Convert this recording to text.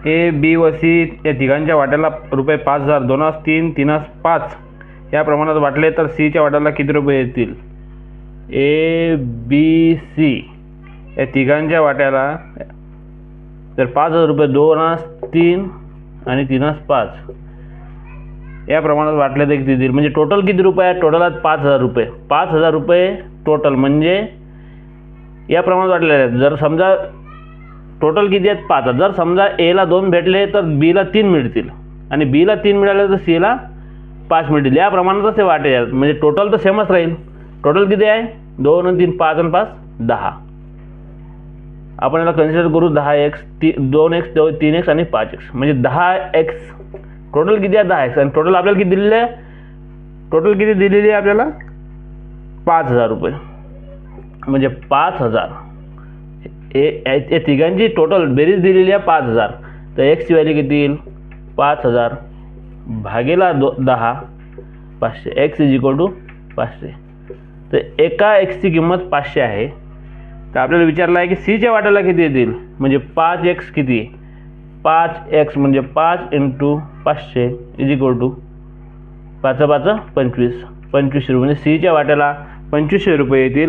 A B व C या तिघांच्या वाट्याला रुपये 5,000 2 3 3 5 या प्रमाणात वाटले तर सीच्या वाट्याला किती रुपये येतील? ए बी सी या तिघांच्या वाट्याला तर 5,000 रुपये 2 3 आणि 3 5 या प्रमाणात वाटले तर किती येतील? म्हणजे टोटल किती रुपये आहे? टोटल आहेत 5,000 रुपये. 5,000 रुपये टोटल म्हणजे या प्रमाणात वाटलेले आहेत. जर समजा टोटल किती आहेत? 5,000. जर समजा एला 2 भेटले तर बीला 3 मिळतील आणि बीला 3 मिळाले तर सीला 5 मिळतील. या प्रमाणातच ते वाटे आहेत. म्हणजे टोटल तर सेमच राहील. टोटल किती आहे? 2 आणि 3 5 आणि 5 10. आपण याला कन्सिडर करू 10x 2x 3x आणि 5x म्हणजे 10x. टोटल किती आहे? 10x. आणि टोटल आपल्याला किती दिलेले आहे? टोटल किती दिलेली आहे आपल्याला? 5,000 रुपये. म्हणजे 5,000 हे तिघांची टोटल बेरीज दिलेली आहे 5,000. तर एक्सची व्हॅल्यू किती येईल? 5,000 भागेला 10 500. X is equal to 500. तर एका एक्सची किंमत 500 आहे. तर आपल्याला विचारलं आहे की सीच्या वाट्याला किती येतील? म्हणजे 5x किती? 5x म्हणजे 5 × 500 इज इक्वल टू 5 5 25 25 रुपये. म्हणजे सीच्या वाट्याला 2500 रुपये येतील.